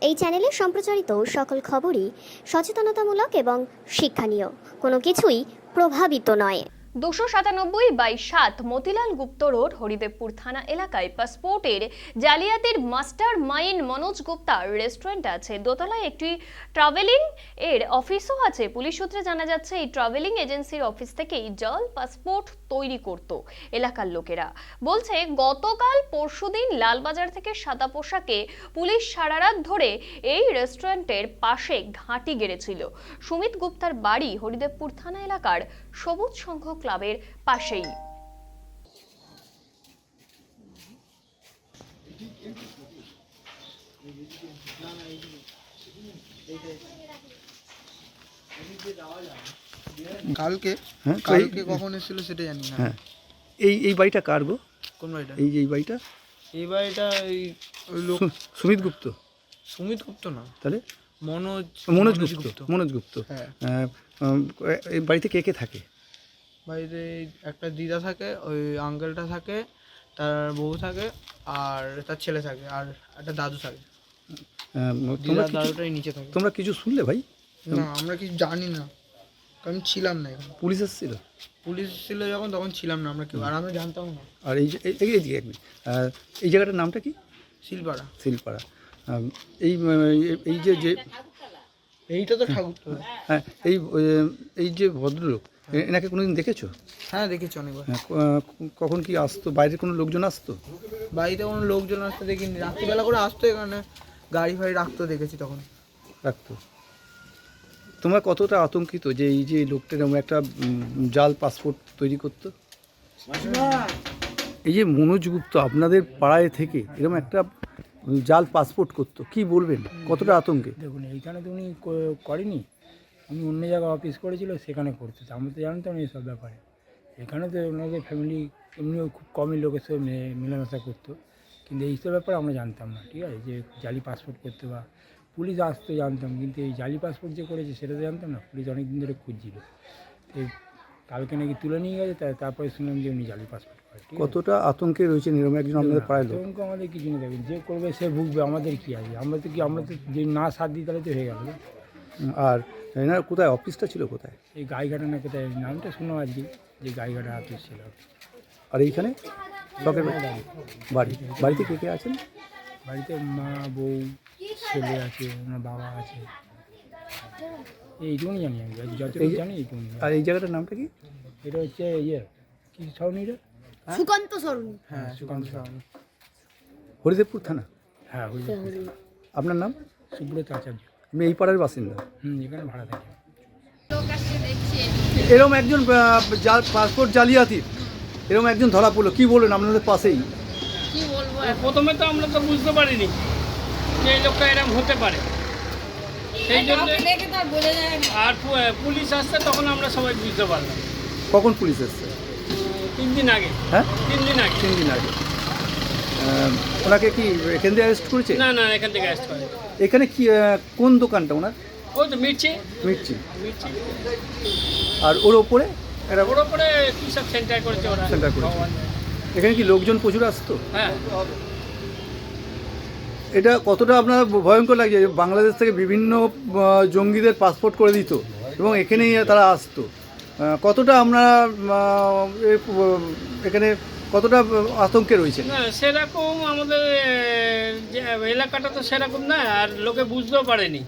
এই চ্যানেলে সম্প্রচারিত সকল খবরই সচেতনতামূলক এবং শিক্ষণীয়, কোনো কিছুই প্রভাবিত নয়। 297/7 মতিলাল গুপ্ত রোড, হরিদেবপুর থানা এলাকায় পাসপোর্টের জালিয়াতির মাস্টার মাইন্ড মনোজ গুপ্তার রেস্টুরেন্ট আছে। দোতলায় একটি ট্রাভেলিং এর অফিসও আছে। পুলিশ সূত্রে জানা যাচ্ছে, এই ট্রাভেলিং এজেন্সির অফিস থেকেই জাল পাসপোর্ট তৈরি করত এলাকার লোকেরা। বলছে, গতকাল পরশুদিন লালবাজার থেকে সাদা পোশাকে পুলিশ সারা রাত ধরে এই রেস্টুরেন্টের পাশে ঘাঁটি গেড়েছিল। সুমিত গুপ্তার বাড়ি হরিদেবপুর থানা এলাকার সবুজ সংঘ ক্লাবের পাশেই। কালকে কখন এসেছিল সেটা জানি না। হ্যাঁ, এই বাড়িটা কার গো? কোন বাড়িটা? এই যে এই বাড়িটা এই বাড়িটা ওই লোক সুমিত গুপ্ত। সুমিত গুপ্ত না, তাহলে মনোজ গুপ্ত। মনোজ গুপ্ত। হ্যাঁ। এই বাড়িতে কে কে থাকে? বাড়িতে একটা দিদা থাকে, ওই আঙ্কেলটা থাকে, তার বউ থাকে, আর তার ছেলে থাকে, আর একটা দাদু থাকে। দাদুটাই নিচে থাকে। তোমরা কিছু শুনলে ভাই? না, আমরা কিছু জানি না, কারণ ছিলাম না এখানে। পুলিশ এসেছিল? পুলিশ ছিল যখন, তখন ছিলাম না আমরা কেউ, আর আমরা জানতাম না। আর এই যে এই জায়গাটার নামটা কি? শিলপাড়া। শিলপাড়া। এই যে এইটা তো ঠাকুর। হ্যাঁ, এই যে ভদ্রলোক, এনাকে কোনোদিন দেখেছো? হ্যাঁ, দেখেছি অনেকবার। কখন কি আসতো? বাইরের কোনো লোকজন আসতো? বাড়িতে কোনো লোকজন আসতে দেখিনি, রাত্রিবেলা করে আসতো এখানে, গাড়ি ফাড়ি রাখতো, দেখেছি তখন রাখতো। তোমরা কতটা আতঙ্কিত যে এই যে লোকটা এরকম একটা জাল পাসপোর্ট তৈরি করতো? এই যে মনোজ গুপ্ত আপনাদের পাড়ায় থেকে এরকম একটা জাল পাসপোর্ট করতো, কি বলবেন? কতটা আতঙ্কে? দেখুন, এইখানে তো উনি করেনি, উনি অন্য জায়গায় অফিস করেছিল, সেখানে করতো। আমরা তো জানতাম না এইসব ব্যাপারে। এখানে তো ওনাদের ফ্যামিলি এমনিও খুব কমই লোকের সঙ্গে মেলামেশা করতো, কিন্তু এইসব ব্যাপারে আমরা জানতাম না। ঠিক আছে, যে জালি পাসপোর্ট করতে বা পুলিশ আসতো জানতাম, কিন্তু এই জালি পাসপোর্ট যে করেছে সেটা তো জানতাম না। পুলিশ অনেক দিন ধরে খুঁজছিল, এই কালকে নাকি তুলে নিয়ে গেছে, তারপরে শুনলাম যে উনি জালি পাসপোর্ট করে। কতটা আতঙ্কে রয়েছেন এরকম একজন আমাদের পাড়ায় লোক? আতঙ্ক আমাদের কিছু নেই, দেখবেন যে করবে সে ভুগবে, আমাদের কী আছে? আমরা তো যে না সাথ দিই তাহলে তো হয়ে গেল। আর এনার কোথায় অফিসটা ছিল? কোথায়? এই গাইঘাটা না কোথায়, নামটা শুনলাম আজকে, যে গাইঘাটা অফিস ছিল। আর এইখানে শখের বাড়িতে কে কে আছেন? বাড়িতে মা, বউ, ছেলে আছে, ওনার বাবা আছে, এইটুকুনি জানি আমি, যতটুকু জানি এইটুকুনি। আর এই জায়গাটার নামটা কি? এটা হচ্ছে কি সরণিটা? সুকান্ত সরণি। হ্যাঁ, সুকান্ত সরণি। হরিদেবপুর থানা? হ্যাঁ, আপনার নাম? সুব্রত আচার্য। আমি এই পাড়ার বাসিন্দা। এখানে ভাড়া থাকে। এরকম একজন পাসপোর্ট জালিয়াতির এরকম একজন ধরা পড়লো, কি বলবেন? আপনাদের পাশেই। কি বলবো, প্রথমে তো আমরা তো বুঝতে পারিনি যে এই লোকটা এরকম হতে পারে, সেই জন্য। আর পুলিশ আসছে তখন আমরা সবাই বুঝতে পারলাম। কখন পুলিশ এসছে? 3 দিন আগে। হ্যাঁ, 3 দিন আগে। 3 দিন আগে। ওনাকে কি এখান থেকে অ্যারেস্ট করেছে? না, এখান থেকে অ্যারেস্ট করে। এখানে কি কোন দোকানটা ওনার? ওই তো মির্চি। আর ওর ওপরে ওর ওপরে কী সব সেন্টার করেছে ওরা। সেন্টার করেছে। এখানে কি লোকজন প্রচুর আসতো? হ্যাঁ। এটা কতটা আপনার ভয়ঙ্কর লাগছে? বাংলাদেশ থেকে বিভিন্ন জঙ্গিদের পাসপোর্ট করে দিত এবং এখানেই তারা আসতো। কতটা আমরা এখানে কতটা আতঙ্কে রয়েছে? না, সেরকম আমাদের যে এলাকাটা তো সেরকম না, আর লোকে বুঝতেও পারেনি,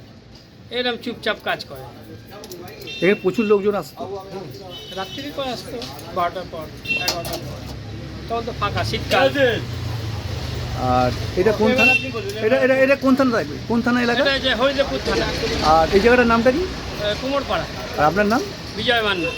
এরকম চুপচাপ কাজ করে। এখানে প্রচুর লোকজন আসতো, রাত্রি করে আসতো 12টার পর, 11টার পর, তখন তো ফাঁকা, শীতকাল। আর এটা কোন থানা? এটা কোন থানা থাকবে? কোন থানা এলাকা? এটা যে হরিদেবপুর থানা। আর এই জায়গাটার নামটা কি? কুমোরপাড়া। আর আপনার নাম? বিজয় মান্না।